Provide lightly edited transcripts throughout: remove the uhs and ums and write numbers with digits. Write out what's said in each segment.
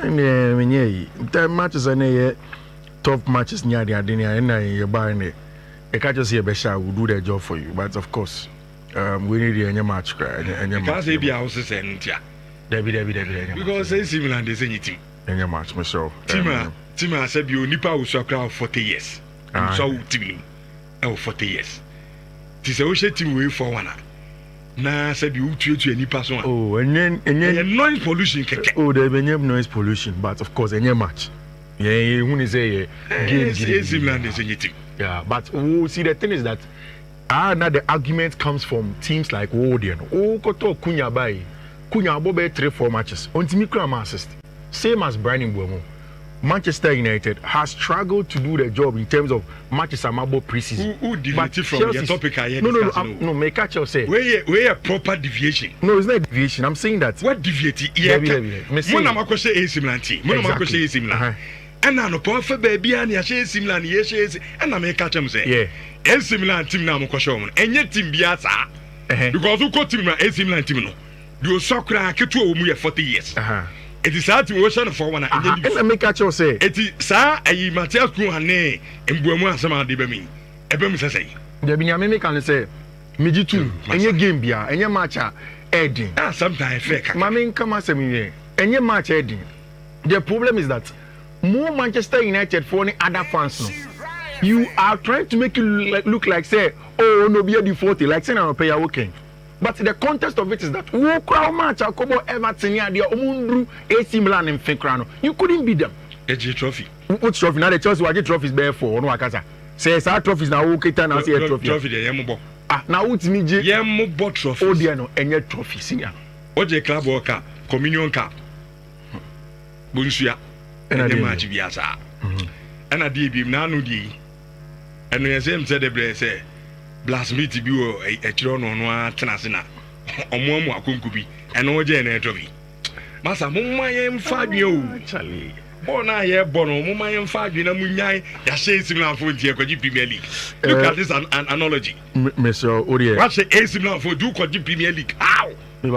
The matches are tough matches near the Adenia and you're buying it. I can't just say Besha will do their job for you, but of course, we need any match. Can't say be a house and Debbie. Because they similar they say it. Any match, myself. Tima said you nipa will so crowd 40 years. So team 40 years. Tis a ocean team way for one. Na said you to any person. Oh, and then noise pollution. Oh, there be noise pollution, but of course, any match. Yeah, who is a game similar they say it. Yeah, but see the thing is that now the argument comes from teams like Wodian. Koto Kunya Bobe 3-4 matches. On Timikra assist. Same as Brian Mbeumo. Manchester United has struggled to do the job in terms of matches about preseason. Who deviated from your topic? No, make catch you say. Where a proper deviation? No, it's not a deviation. I'm saying that. What deviated? Yeah, Monamako say AC Milan. Monamako say AC Milan. And now no point baby and ya say AC Milan. Yes, and I make catch him say. Yeah. AC Milan team na mo kwasho mo. Enye team biasa. Because who got team na AC Milan team no. You soccer ketu o mu 40 years. It is hard to ocean for one. And make catch you say. It is sa ayi Matthias Kuhane Mbeumo asama de be mi. Ebe mi say. There be nyame make can say. Meji tu. Enye game bia. Enye match a edin. Sometimes fake. Mama come as me. Enye match edin. The problem is that more Manchester United for any other fans no. You are trying to make it look like say, oh no, be a default like saying I'm pay working. But the context of it is that who crowd match Akobo Everton here, the Omundru AC Milan and Fenkrano. You couldn't beat them. AJ trophy. What trophy? Now the Chelsea what trophies bear for no akasa. Say our trophies now okay now say a trophy. Trophy the Yemubo. Now what's me je? Yemubo trophy. Oh dear no, any trophy senior. OJ Club World Cup, Communion Cup. Bunsuya. And match biasa. And I did him now no di. And when I say said the say blasphemy bi o e kiro no no atenase na omo akonkubi eno je na trophy masa momma yem fadwe o Charlie bon na ye bon no momma yem fadwe na munyan ya share similar for the kwaji Premier League. Look at this an analogy. Mr. Odie What say AC Milan for do kwaji Premier League? How the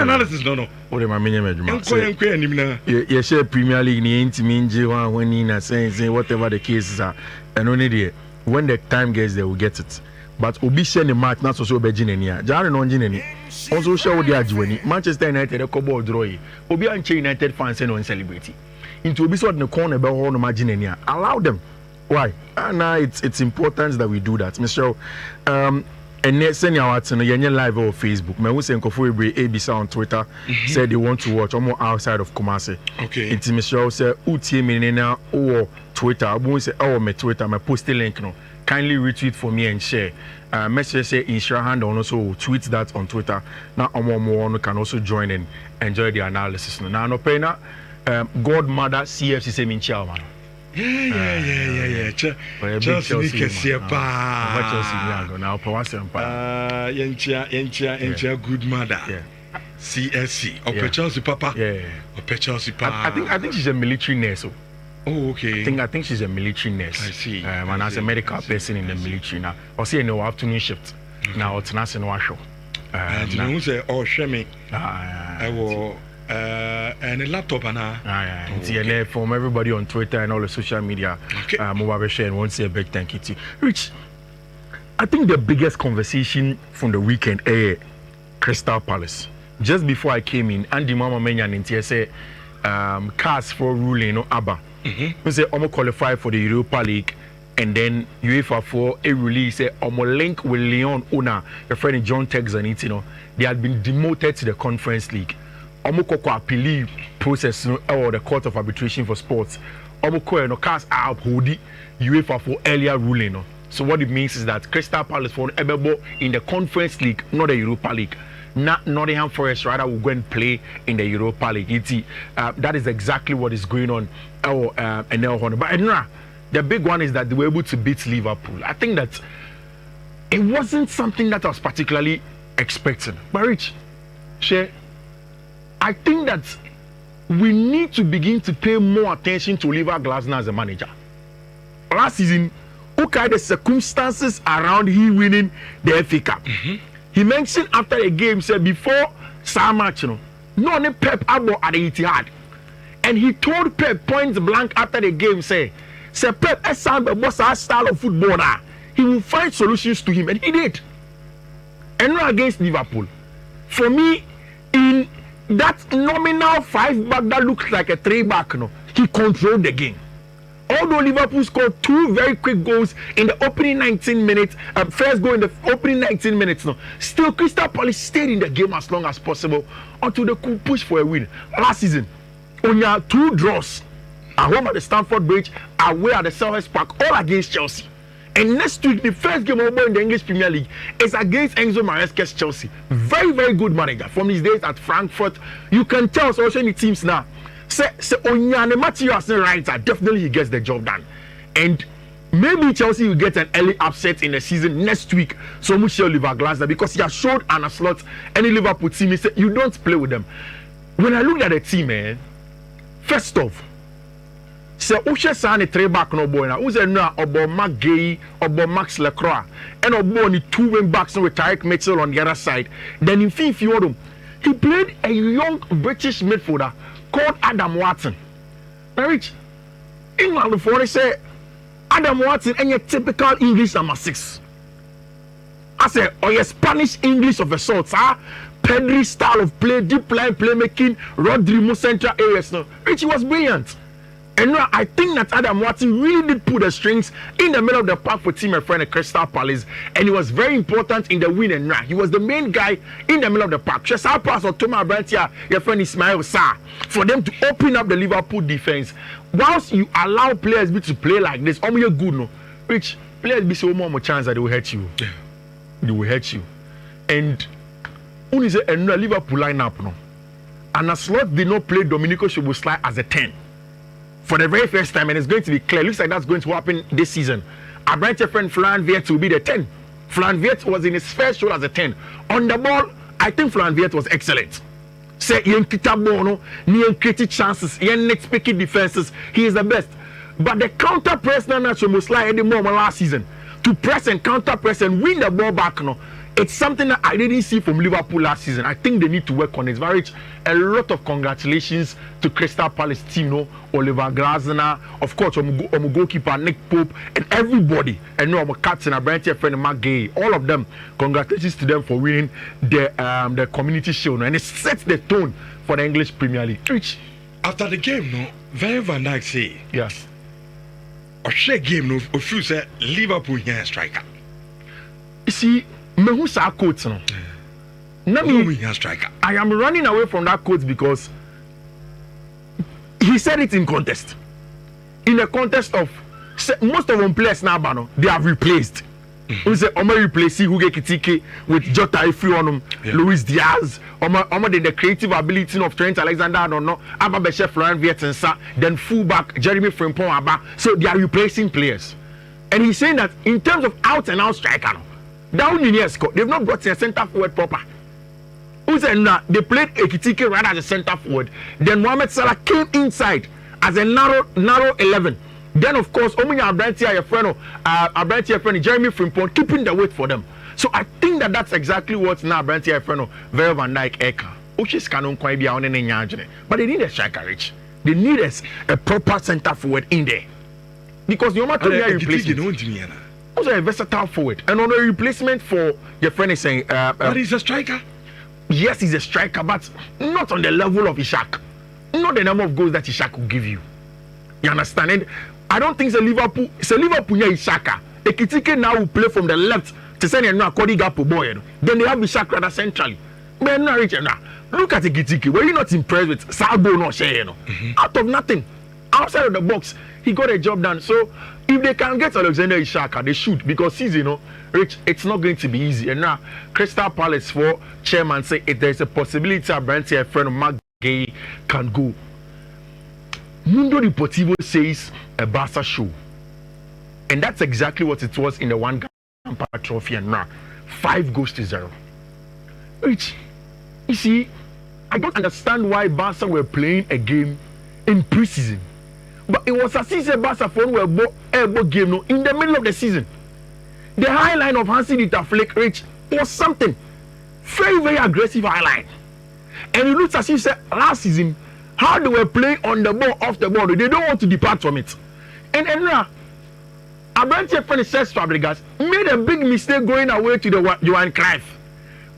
analysis no Odie ma menye meduma enko anim na ye share Premier League ni ntimi nje wan wani na say whatever the cases are and only there when the time gets there we get it. But Obi share the match not so be jinenia. Jare no jineni. Also share with the ajweni. Manchester United a couple draw. Obi and United fans no celebrate. Into Obi so the corner be ho no jinenia. Allow them. Why? Now it's important that we do that. Mr. And next send your words no yenye live on Facebook. Me who say nkofo ebre ABC on Twitter said they want to watch almost outside of Kumasi. Okay. It's Mr. say utie me na o Twitter. Abu say oh me Twitter me post the link no. Kindly retweet for me and share. Message say Nhyira hand on also tweet that on Twitter. Now Omo can also join and enjoy the analysis. Now no pay na Godmother CFC say min chairman. Yeah. Chelsea can see pa. Chelsea now Pawasem pa. Yencha good mother. Yeah. CSC. Or Chelsea papa. Yeah. Or Chelsea papa. I think she's a military nurse. Oh, okay. I think she's a military nurse. I see. And as a medical person in the military now. Or say no afternoon shift. Now it's not in show. And you know say oh shame. I will and a laptop and from everybody on Twitter and all the social media. Okay. Mobile share and want to say a big thank you to Rich. I think the biggest conversation from the weekend Crystal Palace. Just before I came in, Andy Mama Menyan in say cast for ruling no ABBA. We say Omo qualify for the Europa League and then UEFA for a release say Omo link with Lyon owner, your friend John Texan, you know, they had been demoted to the Conference League. Omo koko appeal process or the Court of Arbitration for Sports. Omo ko no cast out hoodie UEFA for earlier ruling. No. So what it means is that Crystal Palace for Ebebo in the Conference League, not the Europa League. Not Nottingham Forest rather will go and play in the Europa League. That is exactly what is going on. But the big one is that they were able to beat Liverpool. I think that it wasn't something that I was particularly expecting. But Rich, I think that we need to begin to pay more attention to Oliver Glasner as a manager. Last season, look at the circumstances around him winning the FA Cup. He mentioned after a game, said before some match, no one Pep Abo at the Etihad. And he told Pep point blank after the game, say Pep, what's our style of football now? He will find solutions to him, and he did. And not against Liverpool. For me, in that nominal 5-back that looks like a 3-back, no, he controlled the game. Although Liverpool scored 2 very quick goals in the opening 19 minutes, first goal in the opening 19 minutes, no, still Crystal Palace stayed in the game as long as possible until they could push for a win. Last season, only 2 draws at home at the Stamford Bridge, away at the Selhurst Park, all against Chelsea. And next week, the first game over in the English Premier League is against Enzo Maresca's Chelsea. Very, very good manager from his days at Frankfurt. You can tell also in the teams now. Say Onyane materials right, definitely he gets the job done. And maybe Chelsea will get an early upset in the season next week. So much Oliver Glasner, because he has showed Anna Slot any Liverpool team. He said you don't play with them. When I looked at the team, man, first off, say Ushe Sane 3-back no boy now. Who's no obo Mark Gay, obo Max Lacroix, and obo only 2 wing backs with Tyreek Mitchell on the other side. Then in Fiifi, he played a young British midfielder called Adam Watson. Now, Rich, England before they say Adam Watson and your typical English number 6. I say, or your Spanish English of a sort, Pedri style of play, deep line playmaking, Rodrigo central areas. No, Rich was brilliant. And now I think that Adam Watson really did put the strings in the middle of the park for team and friend Crystal Palace, and he was very important in the win. And now he was the main guy in the middle of the park. Just how pass or Thomas Brantia, your friend Ismail Sarr, for them to open up the Liverpool defense. Whilst you allow players to play like this, you're good, no, which players be so more chance that they will hurt you. Yeah. They will hurt you. And only say and Liverpool lineup no, and a slot did not play Domenico Szoboszlai as a 10. For the very first time, and it's going to be clear. Looks like that's going to happen this season. Our branch friend Flan Viet will be the 10. Flan Viet was in his first role as a 10. On the ball, I think Flan Viet was excellent. Say Ian Kitabono, Ian created chances, Ian next picking defenses. He is the best. But the counter press now must lie any more last season. To press and counter press and win the ball back now. It's something that I didn't see from Liverpool last season. I think they need to work on it. A lot of congratulations to Crystal Palace team, no? Oliver Glasner, of course, goalkeeper Nick Pope, and everybody. And no, captain, Brantia friend Mark Gay, all of them. Congratulations to them for winning the Community Shield, no? And it sets the tone for the English Premier League. Rich. After the game, no, Virgil van Dijk say, yes. A share game, no, if you say Liverpool here a striker. You see, who's our coach, no? I am running away from that quote because he said it in contest. In a contest of most of them players now, they have replaced. We say Omo replace Hugo Kitike with Jota Ifri on Luis Diaz. Omo the creative ability of Trent Alexander no Abba Beshe Florian Vietensa, then fullback Jeremy Frimpong Abba. So they are replacing players. And he's saying that in terms of out and out striker, down in Yesko, they've not brought a centre forward proper. Who said they played Ekitike right as a centre forward. Then Mohamed Salah came inside as a narrow 11. Then of course, Omunya Abrantia friend Jeremy Frimpong keeping the weight for them. So I think that's exactly what now Abrantia friend Virgil van Dijk Eka. Uchis canon quite be on any yajane. But they need a striker, Rich. They need a proper centre forward in there. Because no matter where you replace it. Also a versatile forward, and on a replacement for your friend is saying, but he's a striker. Yes, he's a striker, but not on the level of Ishak. Not the number of goals that Ishak will give you. You understand it? I don't think it's a Liverpool near Ishaka. Ekitike now will play from the left to send a Kodi Gapo boy. Then they have Ishak rather centrally. But not rich now. Look at Ekitike. Were you not impressed with Sabo no share? Out of nothing, outside of the box, he got a job done. So if they can get Alexander Ishaka, they should, because he's, Rich, it's not going to be easy. And now, Crystal Palace for chairman say if there's a possibility a friend of Mark Gay can go. Mundo Deportivo says a Barca show. And that's exactly what it was in the one Gampa trophy, and now 5-0. Rich, you see, I don't understand why Barca were playing a game in preseason. But it was a season Barca for a game no, in the middle of the season. The high line of Hansi Dieter Flick, Rich, was something very, very aggressive high line. And it looks as if last season how they were playing on the ball, off the ball. They don't want to depart from it. And now, Abrante Fernandez Fabregas made a big mistake going away to the Johan Cruyff.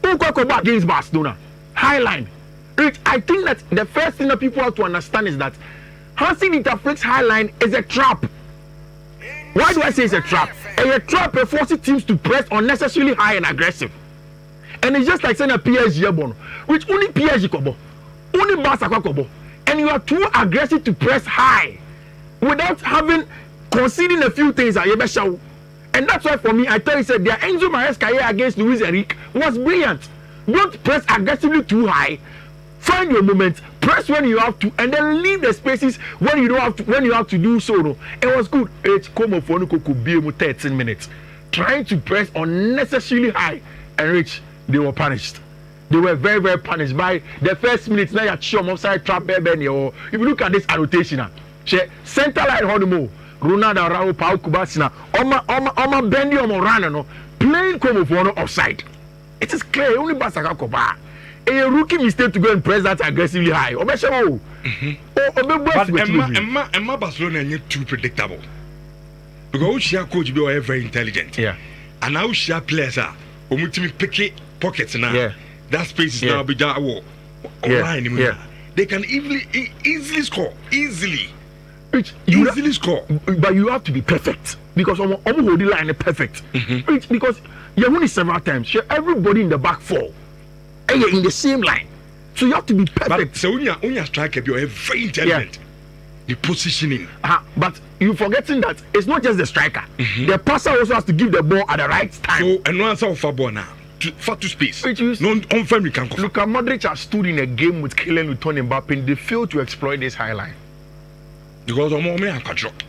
Who got back against Barcelona? High line. I think that the first thing that people have to understand is that Hansi Dieter Flick's high line is a trap. Why do I say it's a trap? A trap forces teams to press unnecessarily high and aggressive. And it's just like saying a PSG born, which only PSG kobo, only Barca kobo, and you are too aggressive to press high without having conceding a few things. And that's why for me, I tell you, said their Enzo Maresca here against Luis Enrique was brilliant. Don't press aggressively too high. Find your moment, press when you have to, and then leave the spaces when you don't have to. When you have to do so, no. It was good. It's come for could be 13 minutes, trying to press unnecessarily high, and Rich, they were punished. They were very, very punished by the first minutes. Now you're sure offside trap, baby. Or if you look at this annotation, center line Honimo, Ronaldo, Raul, Pau, Kubasina, Oma Bendy, Oma Rana, playing come for offside. It is clear. Only Basaka Koba. A rookie mistake to go and press that aggressively high. But Emma Barcelona is too predictable. Because she coach be very intelligent. Yeah. And now she players are pick pockets now. Yeah. That space is now be down online. Yeah. They can easily score. Easily score. But you have to be perfect. Because I'm holding line perfect. Because you won it several times. Everybody in the back four. And you're in the same line. So you have to be perfect. But so when you're striker, you're very intelligent. The positioning. But you're forgetting that it's not just the striker. The passer also has to give the ball at the right time. So, and no answer for ball now. Far to space. No on can come. Look at Modric has stood in a game with Kylian with Tony Mbappe and they failed to exploit this high line. Because I'm more man can drop.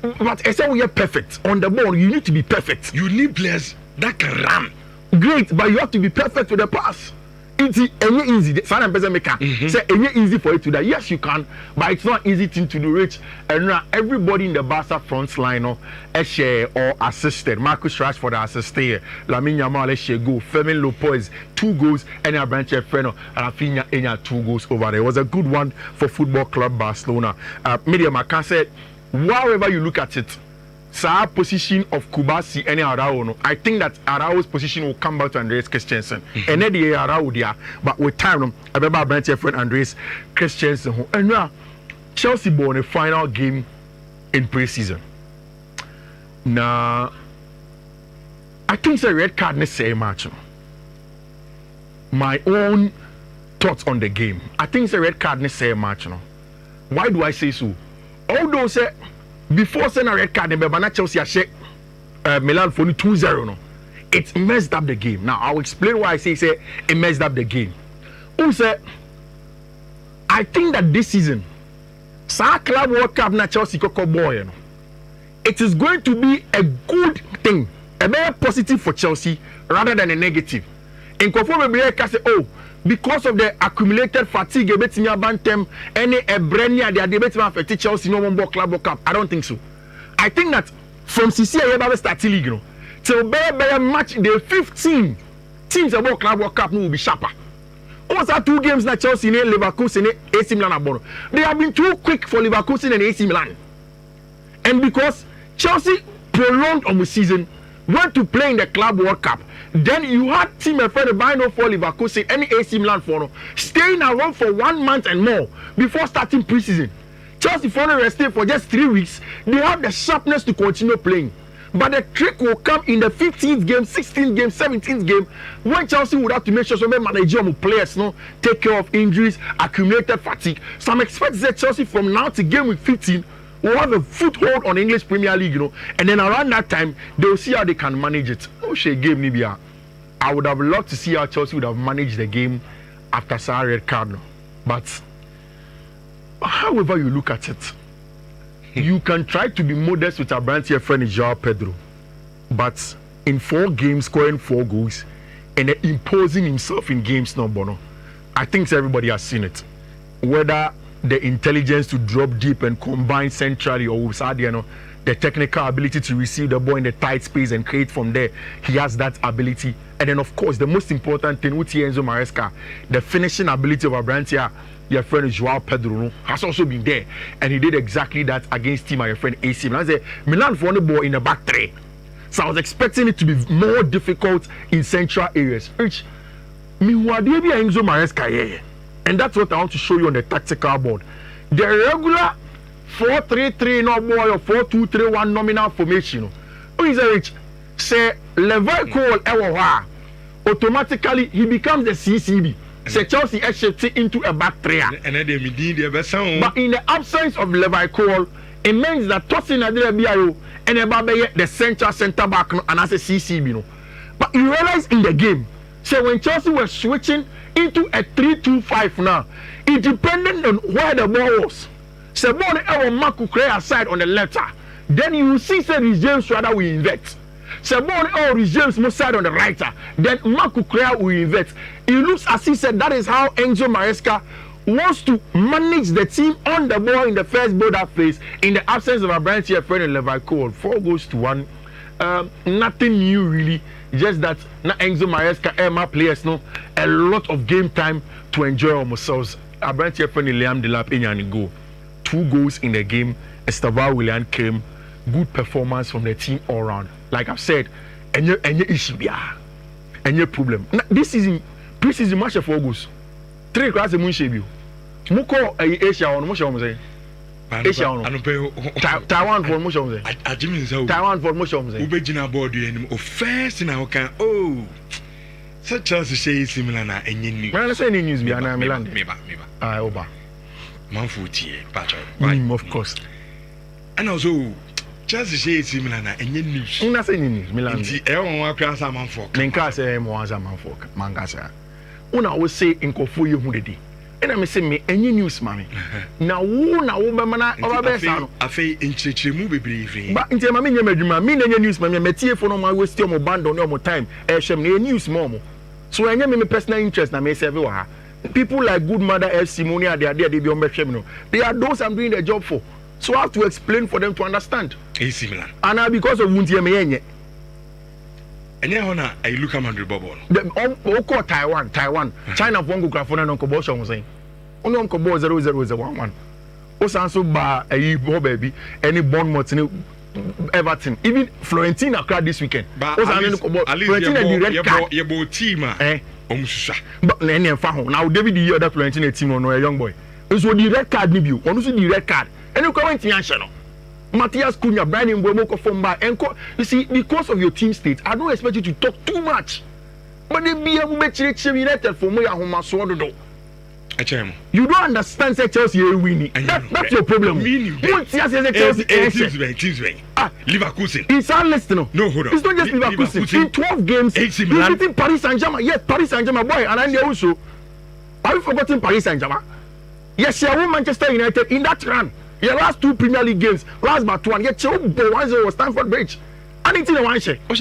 But I said we are perfect. On the ball, you need to be perfect. You need players that can run. Great, but you have to be perfect with the pass. It's easy. Say easy for you to that. Yes, you can, but it's not easy thing to do. Rich and everybody in the Barca front line, or assisted. Marcus Rashford assisted. Lamine Yamal go. Fermin Lopez 2 goals and a branch of Freno and Rafinha 2 goals over there. It was a good one for Football Club Barcelona. Medium, I can say, however you look at it. Sa position of Kubasi and Arao, I think that Arao's position will come back to Andreas Christensen. And then the Arao there, but with time, I remember branch your friend Andreas Christensen. And now Chelsea won a final game in preseason. Now, I think it's a red card in the same match. My own thoughts on the game. I think it's a red card in the same match. Why do I say so? Although say before sending a red card, Chelsea Milan for 2-0. No, it messed up the game. Now I'll explain why I say it messed up the game. Who said? I think that this season, Club World Cup na Chelsea Coco boy. It is going to be a good thing, a very positive for Chelsea rather than a negative. In conform say, oh, because of the accumulated fatigue, banter, any Brenia, they are debating affect Chelsea no one more Club World Cup. I don't think so. I think that from CCA start league, till better match the 15 teams about Club World Cup will be sharper. Also 2 games na Chelsea, Leverkusen, AC Milan. They have been too quick for Leverkusen and AC Milan. And because Chelsea prolonged on the season, went to play in the Club World Cup. Then you had team and friend Bino for Leverkusen and AC Milan for staying around for 1 month and more before starting preseason. Chelsea for rested for just 3 weeks. They have the sharpness to continue playing. But the trick will come in the 15th game, 16th game, 17th game, when Chelsea would have to make sure some managerial players take care of injuries, accumulated fatigue. So I'm expecting that Chelsea from now to game week 15 will have a foothold on English Premier League, and then around that time they'll see how they can manage it. Game Nibia. I would have loved to see how Chelsea would have managed the game after Sarah red card. But however you look at it, you can try to be modest with our brand here friend Joao Pedro, but in 4 games scoring 4 goals and imposing himself in games no bono. I think everybody has seen it. Whether the intelligence to drop deep and combine centrally, or the technical ability to receive the ball in the tight space and create from there, he has that ability. And then of course the most important thing with Enzo Maresca, the finishing ability of Abrantia your friend Joao Pedro has also been there, and he did exactly that against team your friend AC Milan. I say Milan for the ball in the back three, so I was expecting it to be more difficult in central areas. Which me Wadibi Enzo Maresca, and that's what I want to show you on the tactical board. The regular 4-3-3 no boy or 4-2-3-1 nominal formation. Who is a rich? Say Levi Cole Ewa, automatically he becomes the CCB. Say Chelsea shifts into a back three. And then they need the best. But in the absence of Levi Cole, it means that Tosin Adelaide and Ebabe the centre back and as a CCB. But you realize in the game, say when Chelsea was switching into a 3-2-5 now, it depended on where the ball was. Say ball Ewa Marco Crea aside on the left side. Then you see say James rather will invert. Sebon or James Mossad on the right, then Marco Crea will invert. It looks as he said that is how Enzo Maresca wants to manage the team on the ball in the first build-up phase in the absence of a branch here friend in Levi Cole. 4-1. Nothing new really, just that na Enzo Maresca Emma players know a lot of game time to enjoy themselves. A branch here friend in Liam Delap in goal. 2 goals in the game. Estevao Willian came. Good performance from the team all round. Like I've said, any issue, any problem. Now, this season, preseason match of August. 3 class of Munshebu. Muko Asia on Musha say. Asia on Taiwan for Musha say. Taiwan for Musha say. Ubejina board you first in our can such as say similar na any news. When I say any news, me and Milan. Oba. Manfred, Patrick. Of course. And also Chelsea say similar na any news. Una say news Milan. Nti e won wa kra sa manfo. Menka say mo wa sa manfo. Manga say. Una wo say nkofo ye hu dedi. Ena me say me any news mami. Na wo be mana oba be sa no. Afei nchirechiremu bebre ife. Ba nti mami nya madwuma me na nya news mami metie fo no ma waste mo band on mo time. E hwem na news mo. So enya me personal interest na me serve wa ha. People like Good Mother FC money are there they be on me hwem no. They are those I'm doing the job for. So I have to explain for them to understand. AC Milan. And because of Muntie me yenye. Enye hona I look at Madrid Bobo. The Taiwan. China for go grafona no ko bo show say. Ono ko bo 00011. O sanso ba ayi bo baby any Bournemouth ni Everton even Florentina crowd this weekend. O sanso ko bo Florentina the red card. Ye bo team omususa. But na enfa ho. Now David the other Florentina team no a young boy. So the red card ni bi. Ono so the red card. And you can't answer no. Matthias Cunha, Brian Mbeumo from back. You see, because of your team state, I don't expect you to talk too much. But they be able to United for me. You don't understand say Chelsea are winning. That's your problem. Chelsea Liverpool. It's unlistenable. No, hold on. It's not just Liverpool. In 12 games, you're beating Paris Saint-Germain. Yes, Paris Saint-Germain boy, and I also. Have you forgotten Paris Saint-Germain? Yes, you won Manchester United in that run. Your last 2 Premier League games, last but 1. Yes, you won 1-0 Stamford Bridge. And it's in a 1 share. Yes,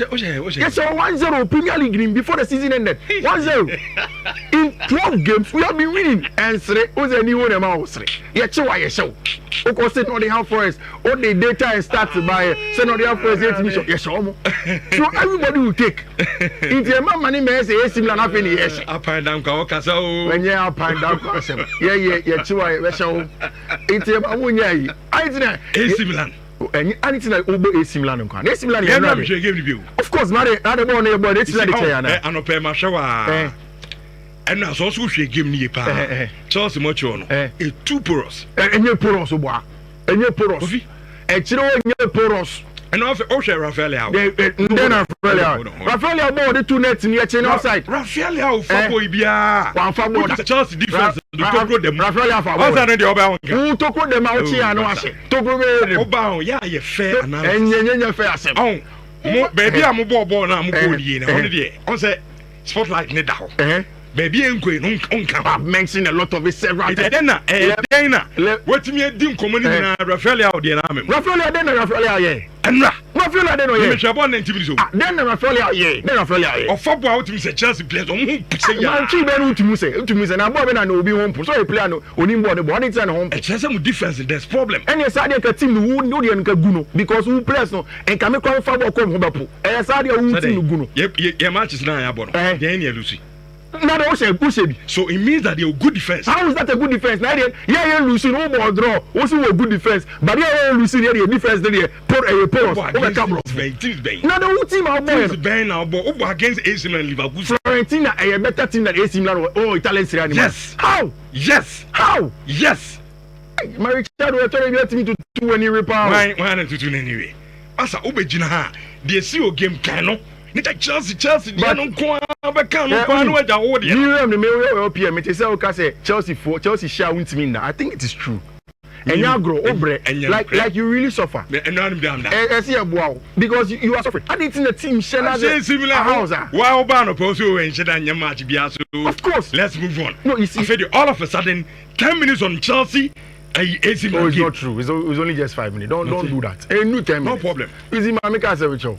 you won 1-0 Premier League game before the season ended. 1-0. In 12 games, we have been winning. And who's a new one amount? Yes, you are your show. Of course, it's not the half forest. All the data and stats by send on the half forest. Yes, so everybody will take. If your money may say, yes, similar nothing. Yes, up and down, when you're up and down, yeah, you are a show. It's a one. I didn't. AC Milan. And it's like Obo AC Milan. AC Milan. Of course, Mary, other one about it's like I know pay my shower. And now also she give me a pa. Chelsea much on. A 2 poros. And you poros oba. And you poros. And you know poros. And also Raphael. Then Raphael more the 2 nets in the outside. Raphael for Ibia. One for more Chelsea defense. Raphael for who took them out here and wash it. Oba, yeah, you fair and fair. Oh, baby, I'm a ball now. I'm going to on say spotlight Nedao. Baby, I'm going on. I've mentioned a lot of it several times. What me a dim community Raphael out there. Raphael, then Raphael, yeah. And Raphael, I don't know. You shall born into then Raphael, yeah. Then Raphael, or football out to say Chelsea players on man, she been to Musa, and I'm going to be home. So I play on Onimbo, the body and home. It's just some difference in this problem. And yes, I think a team who know the Nkaguno because who plays no and can make come football come Hubapu. And yes, I think who team Guno. Yep, your match is now about. Then you Lucy. Now they also be. So it means that they're good defense. How is that a good defense? Now yeah, losing no more draw. Also a good defense, but yeah, losing the defense. They put a pause. Now the whole team are boy. Now, against AC Milan, Liverpool. Florentina a better team than AC Milan. Oh, Italian Serie A. Yes. How? Yes. How? Yes. My Richard will turn your team to 2 any repower. Why not to do anyway? Asa Obejina ha. The CEO game cano. Nita Chelsea they don't go back on no the whole year. You am the mayor PM it say okay say Chelsea share win team now. I think it is true. And you grow obre like you really suffer. And now I'm down there. See wow because you are suffering. I didn't think the team share now. Similar house. Why Obano also and share that match biaso. Of course. Let's move on. No, you see all of a sudden 10 minutes on Chelsea. It's not true. It's only just 5 minutes. Don't do that. A new 10 minutes. No problem. Easy man make us with you.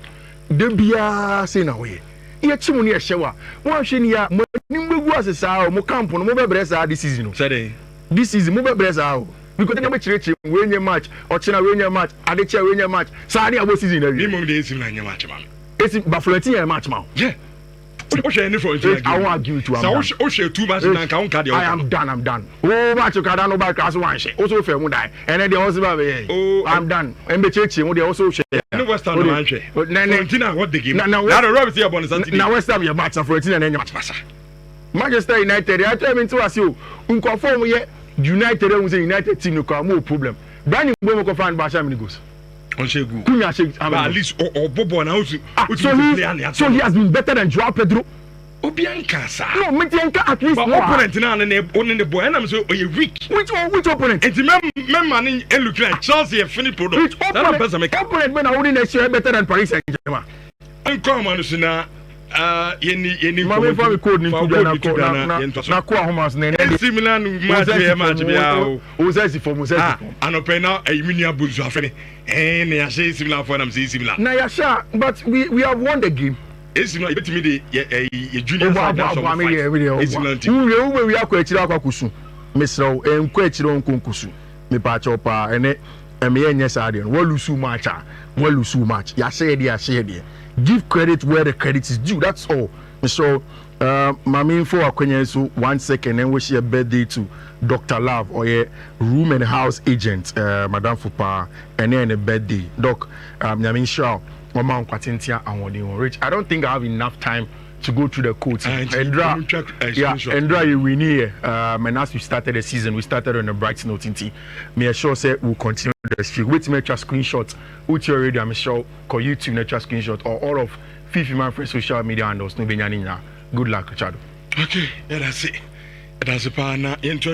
The bia say na way. Ye chimu ni ehyewa. Mo ahwe ni ya mo nimegu asesa o mo camp no mo be bresa this season no. Say this season mo be bresa o. Because they be chire we nye match, o china we nye match, ade chire we nye match. Sa ade abo season na wi. Ni mo dey season na nye match man. Esi Barcelona match man. Yeah. I won't argue with you. I am done. Oh, match you can't back class one share. Also, fair would die. And then they also have I'm done. And the church, they also share. No West Ham man share. What the game? Now Robert here bonus. Now West Ham your match for 14 and then match massa. Manchester United, I tell me to ask you, unconfirm yet United was a United team no problem. Brandon Bomo fan Barcelona goes. On Shegu. At least or Bobo now. So he has been better than Joao Pedro. Obianca, sir. No, Metianka at least. But opponent now and the boy, and I'm so weak. Which opponent? It's man and look like Chelsea and Philip Prodo. Which opponent when I wouldn't next year better than Paris Saint-Germain? And come on, Sina. Any Mama for code na ko ahomas na na similar match bia o say for mo say anope na ayiminia buzu afene na ya say similar for am say similar na ya sha but we have won the game similar betimi de junior side na so we akwa akira akwa kusu mesrew enko akira onkonkusu me pa chopa ene me enye sade no we lose match ya share there give credit where the credit is due. That's all. So, my info akwenye so 1 second and wish a birthday to Dr. Love or a room and house agent, Madame Fupa, and then a birthday. Doc, I'm sure Mama Kwatintia and Rich. I don't think I have enough time to go through the codes. Endra, you win here. And as we started the season, we started on a bright note. Me sure say we'll continue the streak. Wait to make your screenshot. Which you already, I'm sure, call YouTube, make your screenshot or all of Fiifi Manfred social media handles. No, good luck, Richard. Okay, that's it. That's a partner.